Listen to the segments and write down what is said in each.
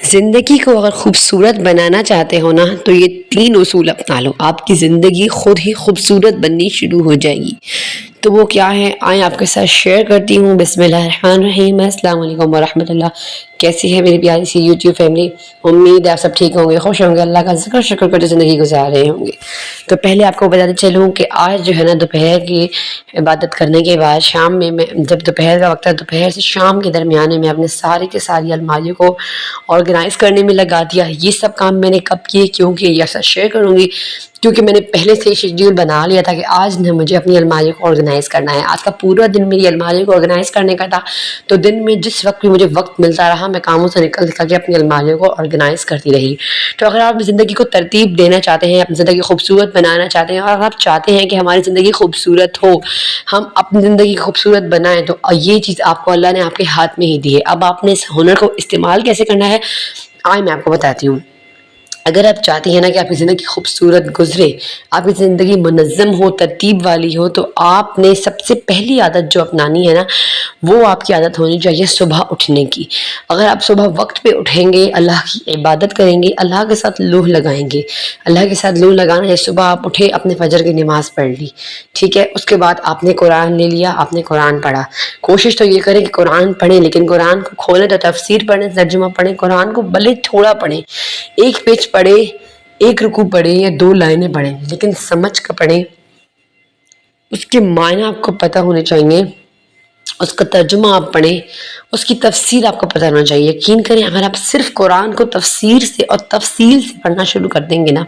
زندگی کو اگر خوبصورت بنانا چاہتے ہو نا تو یہ 3 اصول اپنا لو، آپ کی زندگی خود ہی خوبصورت بننی شروع ہو جائے گی۔ تو وہ کیا ہے آئیں آپ کے ساتھ شیئر کرتی ہوں۔ بسم اللہ الرحمن الرحیم۔ السلام علیکم ورحمۃ اللہ۔ کیسی ہے میری پیاری سی یوٹیوب فیملی؟ امید ہے آپ سب ٹھیک ہوں گے، خوش ہوں گے، اللہ کا ذکر شکر کرتے زندگی گزار رہے ہوں گے۔ تو پہلے آپ کو بتاتے چلوں کہ آج جو ہے نا دوپہر کی عبادت کرنے کے بعد شام میں جب دوپہر کا وقت ہے، دوپہر سے شام کے درمیانے میں اپنے ساری کے ساری الماریوں کو آرگنائز کرنے میں لگا دیا۔ یہ سب کام میں نے کب کیے، کیونکہ یہ سب شیئر کروں گی، کیونکہ میں نے پہلے سے شیڈیول بنا لیا تھا کہ آج نے مجھے اپنی الماری کو آرگنائز کرنا ہے۔ آج کا پورا دن میری الماری کو آرگنائز کرنے کا تھا، تو دن میں جس وقت بھی مجھے وقت ملتا رہا میں کاموں سے نکل کے اپنی الماریوں کو آرگنائز کرتی رہی۔ تو اگر آپ زندگی کو ترتیب دینا چاہتے ہیں، اپنی زندگی خوبصورت بنانا چاہتے ہیں، اور اگر آپ چاہتے ہیں کہ ہماری زندگی خوبصورت ہو، ہم اپنی زندگی خوبصورت بنائیں، تو یہ چیز آپ کو اللہ نے آپ کے ہاتھ میں ہی دی ہے۔ اب آپ نے اس ہنر کو استعمال کیسے کرنا ہے آئے میں آپ کو بتاتی ہوں۔ اگر آپ چاہتی ہیں نا کہ آپ کی زندگی خوبصورت گزرے، آپ کی زندگی منظم ہو، ترتیب والی ہو، تو آپ نے سب سے پہلی عادت جو اپنانی ہے نا وہ آپ کی عادت ہونی چاہیے صبح اٹھنے کی۔ اگر آپ صبح وقت پہ اٹھیں گے، اللہ کی عبادت کریں گے، اللہ کے ساتھ لوح لگائیں گے۔ اللہ کے ساتھ لوح لگانا ہے، صبح آپ اٹھے، اپنے فجر کی نماز پڑھ لی، ٹھیک ہے، اس کے بعد آپ نے قرآن لے لیا، آپ نے قرآن پڑھا۔ کوشش تو یہ کریں کہ قرآن پڑھیں، لیکن قرآن کو کھولیں تو تفسیر پڑھیں، ترجمہ پڑھیں۔ قرآن کو بھلے تھوڑا پڑھیں، ایک پیج پڑھیں، ایک رکوع پڑھیں یا 2 لائنیں پڑھیں، لیکن سمجھ کر پڑھیں۔ اس کے معنی آپ کو پتہ ہونے چاہیے، اس کا ترجمہ آپ پڑھیں، اس کی تفسیر آپ کو پتہ ہونا چاہیے۔ یقین کریں اگر آپ صرف قرآن کو تفسیر سے اور تفصیل سے پڑھنا شروع کر دیں گے نا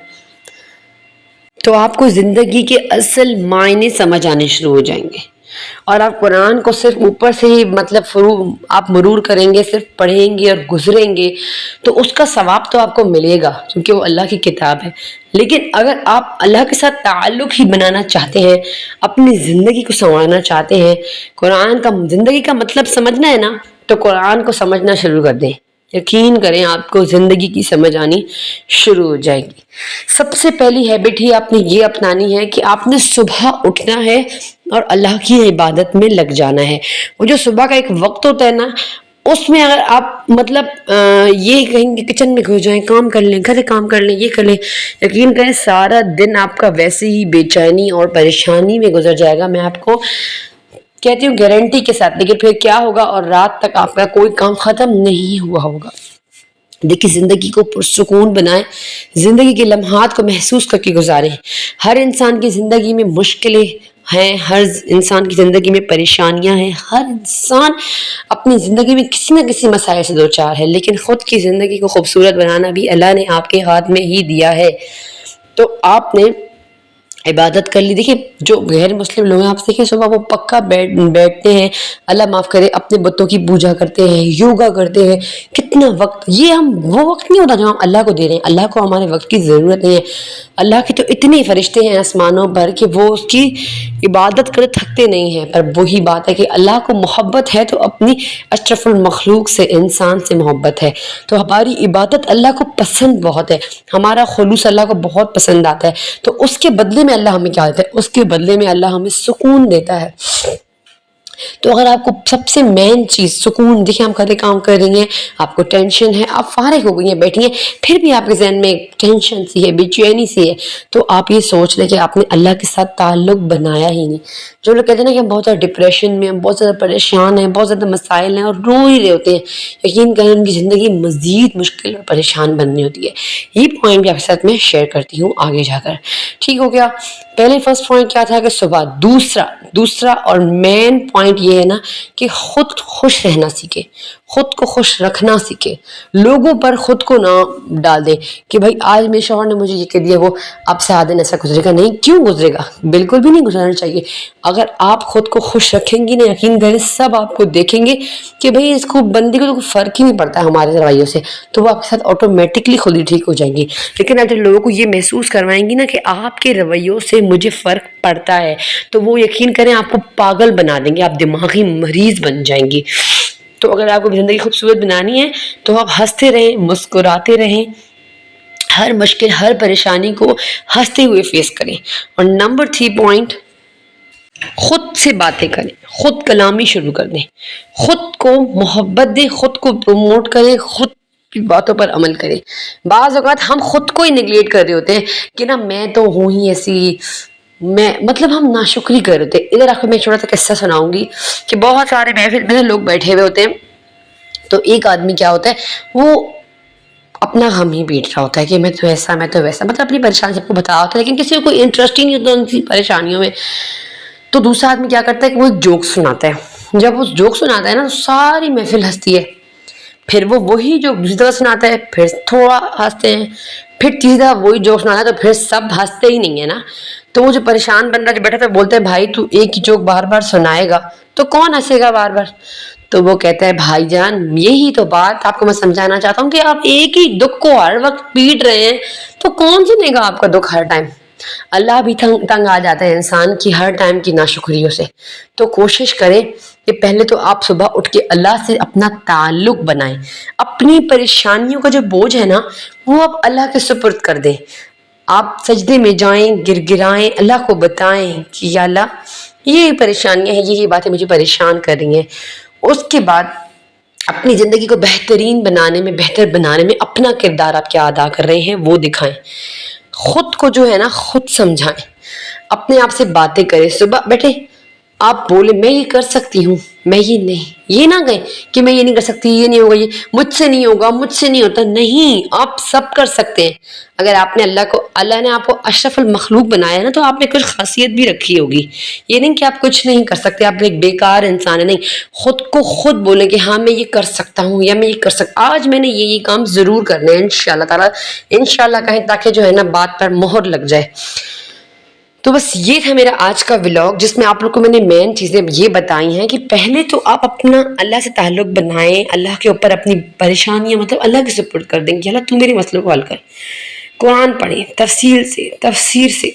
تو آپ کو زندگی کے اصل معنی سمجھ آنے شروع ہو جائیں گے۔ اور آپ قرآن کو صرف اوپر سے ہی آپ مرور کریں گے، صرف پڑھیں گے اور گزریں گے تو اس کا ثواب تو آپ کو ملے گا، کیونکہ وہ اللہ کی کتاب ہے۔ لیکن اگر آپ اللہ کے ساتھ تعلق ہی بنانا چاہتے ہیں، اپنی زندگی کو سنوارنا چاہتے ہیں، قرآن کا زندگی کا مطلب سمجھنا ہے نا، تو قرآن کو سمجھنا شروع کر دیں۔ یقین کریں آپ کو زندگی کی سمجھ آنی شروع ہو جائے گی۔ سب سے پہلی ہیبٹ ہی آپ نے یہ اپنانی ہے کہ آپ نے صبح اٹھنا ہے اور اللہ کی عبادت میں لگ جانا ہے۔ وہ جو صبح کا ایک وقت ہوتا ہے نا، اس میں اگر آپ یہ کہیں گے کچن میں گھس جائیں، کام کر لیں، گھر کام کر لیں، یہ کر لیں، یقین کریں سارا دن آپ کا ویسے ہی بے چینی اور پریشانی میں گزر جائے گا۔ میں آپ کو کہتی ہوں گارنٹی کے ساتھ، لیکن پھر کیا ہوگا اور رات تک آپ کا کوئی کام ختم نہیں ہوا ہوگا۔ دیکھیے زندگی کو پرسکون بنائیں، زندگی کے لمحات کو محسوس کر کے گزاریں۔ ہر انسان کی زندگی میں مشکلیں ہیں، ہر انسان کی زندگی میں پریشانیاں ہیں، ہر انسان اپنی زندگی میں کسی نہ کسی مسائل سے دوچار ہے، لیکن خود کی زندگی کو خوبصورت بنانا بھی اللہ نے آپ کے ہاتھ میں ہی دیا ہے۔ تو آپ نے عبادت کر لی۔ دیکھیے جو غیر مسلم لوگ ہیں، آپ دیکھیں صبح وہ پکا بیٹھتے ہیں، اللہ معاف کرے، اپنے بتوں کی پوجا کرتے ہیں، یوگا کرتے ہیں، کتنا وقت، یہ وہ وقت نہیں ہوتا جو ہم اللہ کو دے رہے ہیں۔ اللہ کو ہمارے وقت کی ضرورت نہیں ہے۔ اللہ کے تو اتنے فرشتے ہیں آسمانوں پر کہ وہ اس کی عبادت کرے تھکتے نہیں ہیں، پر وہی بات ہے کہ اللہ کو محبت ہے تو اپنی اشرف المخلوق سے، انسان سے محبت ہے، تو ہماری عبادت اللہ کو پسند بہت ہے، ہمارا خلوص اللہ کو بہت پسند آتا ہے۔ تو اس کے بدلے میں اللہ ہمیں کیا دیتا ہے؟ اس کے بدلے میں اللہ ہمیں سکون دیتا ہے۔ تو اگر آپ کو سب سے مین چیز سکون، دیکھیں آپ گھر کام کر رہی ہیں، آپ کو ٹینشن ہے، آپ فارغ ہو گئی ہیں، بیٹھی ہیں، پھر بھی آپ کے ذہن میں ٹینشن سی ہے، بے چینی سی ہے، تو آپ یہ سوچ لیں کہ آپ نے اللہ کے ساتھ تعلق بنایا ہی نہیں۔ جو لوگ کہتے ہیں نا کہ ہم بہت زیادہ ڈپریشن میں، ہم بہت زیادہ پریشان ہیں، بہت زیادہ مسائل ہیں اور رو ہی رہے ہوتے ہیں، یقین کریں ان کی زندگی مزید مشکل اور پریشان بننی ہوتی ہے۔ یہ پوائنٹ بھی آپ کے ساتھ میں شیئر کرتی ہوں آگے جا کر، ٹھیک ہو گیا؟ پہلے فرسٹ پوائنٹ کیا تھا کہ صبح۔ دوسرا اور مین پوائنٹ یہ ہے نا کہ خود خوش رہنا سیکھے، خود کو خوش رکھنا سیکھے، لوگوں پر خود کو نہ ڈال دے کہ بھائی آج میرے شوہر نے مجھے یہ کہہ دیا، وہ اب سے آدھے ایسا گزرے گا نہیں، کیوں گزرے گا؟ بالکل بھی نہیں گزرنا چاہیے۔ اگر آپ خود کو خوش رکھیں گی نا، یقین کریں سب آپ کو دیکھیں گے کہ بھئی اس کو بندے کو تو کوئی فرق ہی نہیں پڑتا ہمارے رویوں سے، تو وہ آپ کے ساتھ آٹومیٹکلی خود ہی ٹھیک ہو جائیں گی۔ لیکن آپ جب لوگوں کو یہ محسوس کروائیں گی نا کہ آپ کے رویوں سے مجھے فرق پڑتا ہے، تو وہ یقین کریں آپ کو پاگل بنا دیں گے، آپ دماغی مریض بن جائیں گی۔ تو اگر آپ کو زندگی خوبصورت بنانی ہے تو آپ ہنستے رہیں، مسکراتے رہیں، ہر مشکل، ہر پریشانی کو ہنستے ہوئے فیس کریں۔ اور نمبر 3 پوائنٹ، خود سے باتیں کریں، خود کلامی شروع کر دیں، خود کو محبت دیں، خود کو پروموٹ کریں، خود کی باتوں پر عمل کریں. بعض اوقات ہم خود کو ہی نگلیٹ کر رہے ہوتے ہیں کہ نا میں تو ہوں ہی ایسی، میں مطلب ہم ناشکری کر رہے ہوتے ہیں. ادھر آخر میں چھوٹا سا قصہ سناؤں گی کہ بہت سارے محفل میں لوگ بیٹھے ہوئے ہوتے ہیں، تو ایک آدمی کیا ہوتا ہے، وہ اپنا غم ہی بیٹھ رہا ہوتا ہے کہ میں تو ایسا، میں تو ویسا، مطلب اپنی پریشانی سب کو بتا ہوتا ہے، لیکن کسی کو کوئی انٹرسٹ ہی نہیں ہوتا ان کی پریشانیوں میں. تو دوسرا آدمی کیا کرتا ہے کہ وہ ایک جوک سناتا ہے. جب وہ جوک سناتا ہے نا تو ساری محفل ہنستی ہے. پھر وہ وہی جو دوسری طرح سناتا ہے، پھر تھوڑا ہنستے ہیں، پھر تیسری طرح وہی جوک سناتا ہے تو پھر سب ہنستے ہی نہیں ہے نا. تو وہ جو پریشان بندہ جو بیٹھا تھا بولتا ہے بھائی تو ایک ہی جوک بار بار سنائے گا تو کون ہنسے گا بار بار؟ تو وہ کہتا ہے بھائی جان یہی تو بات آپ کو میں سمجھانا چاہتا ہوں کہ آپ ایک ہی دکھ کو ہر وقت پیٹ رہے ہیں تو کون سنے گا آپ کا دکھ ہر ٹائم؟ اللہ بھی تنگ آ جاتا ہے انسان کی ہر ٹائم کی ناشکریوں سے. تو کوشش کریں کہ پہلے تو آپ صبح اٹھ کے اللہ سے اپنا تعلق بنائیں، اپنی پریشانیوں کا جو بوجھ ہے نا وہ آپ اللہ کے سپرد کر دیں. آپ سجدے میں جائیں، گر گرائیں، اللہ کو بتائیں کہ یا اللہ یہ پریشانیاں ہیں، یہ باتیں مجھے پریشان کر رہی ہیں. اس کے بعد اپنی زندگی کو بہترین بنانے میں، بہتر بنانے میں اپنا کردار آپ کیا ادا کر رہے ہیں وہ دکھائیں. خود کو جو ہے نا خود سمجھائیں، اپنے آپ سے باتیں کریں. صبح بیٹھے آپ بولے میں یہ کر سکتی ہوں، میں یہ نہ کہیں کہ میں یہ نہیں کر سکتی، یہ نہیں ہوگا، یہ مجھ سے نہیں ہوگا، مجھ سے نہیں ہوتا. نہیں، آپ سب کر سکتے ہیں. اگر آپ نے اللہ نے آپ کو اشرف المخلوق بنایا ہے نا تو آپ نے کچھ خاصیت بھی رکھی ہوگی. یہ نہیں کہ آپ کچھ نہیں کر سکتے، آپ ایک بیکار انسان ہے. نہیں، خود کو خود بولیں کہ ہاں میں یہ کر سکتا ہوں یا میں یہ کر سکتا، آج میں نے یہ کام ضرور کرنا ہے انشاءاللہ تعالیٰ، انشاءاللہ کہیں تاکہ جو ہے نا بات پر مہر لگ جائے. تو بس یہ تھا میرا آج کا ولاگ جس میں آپ لوگ کو میں نے مین چیزیں یہ بتائی ہیں کہ پہلے تو آپ اپنا اللہ سے تعلق بنائیں، اللہ کے اوپر اپنی پریشانیاں مطلب اللہ کے سپرد کر دیں کہ اللہ تو میرے مسئلوں کو حل کر. قرآن پڑھیں تفسیر سے.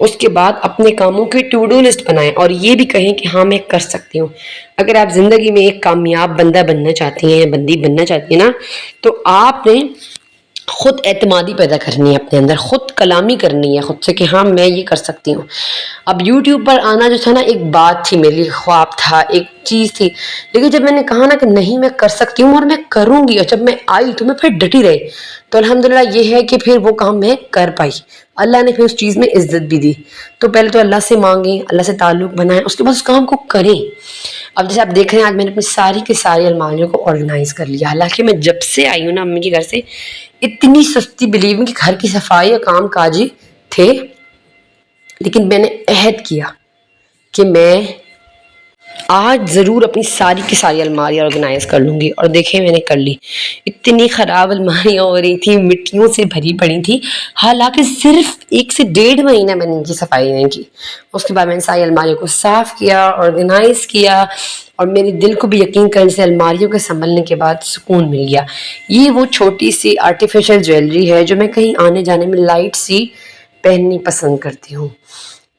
اس کے بعد اپنے کاموں کی ٹو ڈو لسٹ بنائیں اور یہ بھی کہیں کہ ہاں میں کر سکتی ہوں. اگر آپ زندگی میں ایک کامیاب بندہ بننا چاہتی ہیں یا بندی بننا چاہتی ہیں نا تو آپ نے خود اعتمادی پیدا کرنی ہے اپنے اندر، خود کلامی کرنی ہے خود سے کہ ہاں میں یہ کر سکتی ہوں. اب یوٹیوب پر آنا جو تھا نا ایک بات تھی میرے لیے، خواب تھا، ایک چیز تھی، لیکن جب میں نے کہا نا کہ نہیں میں کر سکتی ہوں اور میں کروں گی، اور جب میں آئی تو میں پھر ڈٹی رہی. تو الحمدللہ یہ ہے کہ پھر وہ کام میں کر پائی، اللہ نے پھر اس چیز میں عزت بھی دی. تو پہلے تو اللہ سے مانگیں، اللہ سے تعلق بنائیں، اس کے بعد اس کام کو کریں. اب جیسے آپ دیکھ رہے ہیں آج میں نے اپنی ساری کی ساری الماریوں کو آرگنائز کر لیا. حالانکہ میں جب سے آئی ہوں نا امی کے گھر سے اتنی سستی بلیو کہ گھر کی صفائی اور کام کاج ہی تھے، لیکن میں نے عہد کیا کہ میں آج ضرور اپنی ساری کی ساری الماریاں آرگنائز کر لوں گی. اور دیکھیں میں نے کر لی. اتنی خراب الماریاں ہو رہی تھی، مٹیوں سے بھری پڑی تھی، حالانکہ صرف 1 سے 1.5 مہینہ میں نے ان کی صفائی نہیں کی. اس کے بعد میں نے ساری الماریوں کو صاف کیا، آرگنائز کیا، اور میرے دل کو بھی یقین کرنے سے الماریوں کے سنبھلنے کے بعد سکون مل گیا. یہ وہ چھوٹی سی آرٹیفیشل جویلری ہے جو میں کہیں آنے جانے میں لائٹ سی پہننی پسند کرتی ہوں.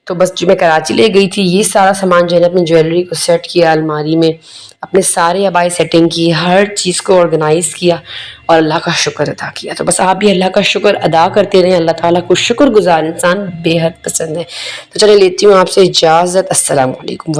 تو بس جو میں کراچی لے گئی تھی یہ سارا سامان جو ہے نا اپنی جویلری کو سیٹ کیا الماری میں، اپنے سارے ابائی سیٹنگ کی، ہر چیز کو آرگنائز کیا اور اللہ کا شکر ادا کیا. تو بس آپ بھی اللہ کا شکر ادا کرتے رہیں. اللہ تعالیٰ کو شکر گزار انسان بے حد پسند ہے. تو چلے لیتی ہوں آپ سے اجازت. السلام علیکم.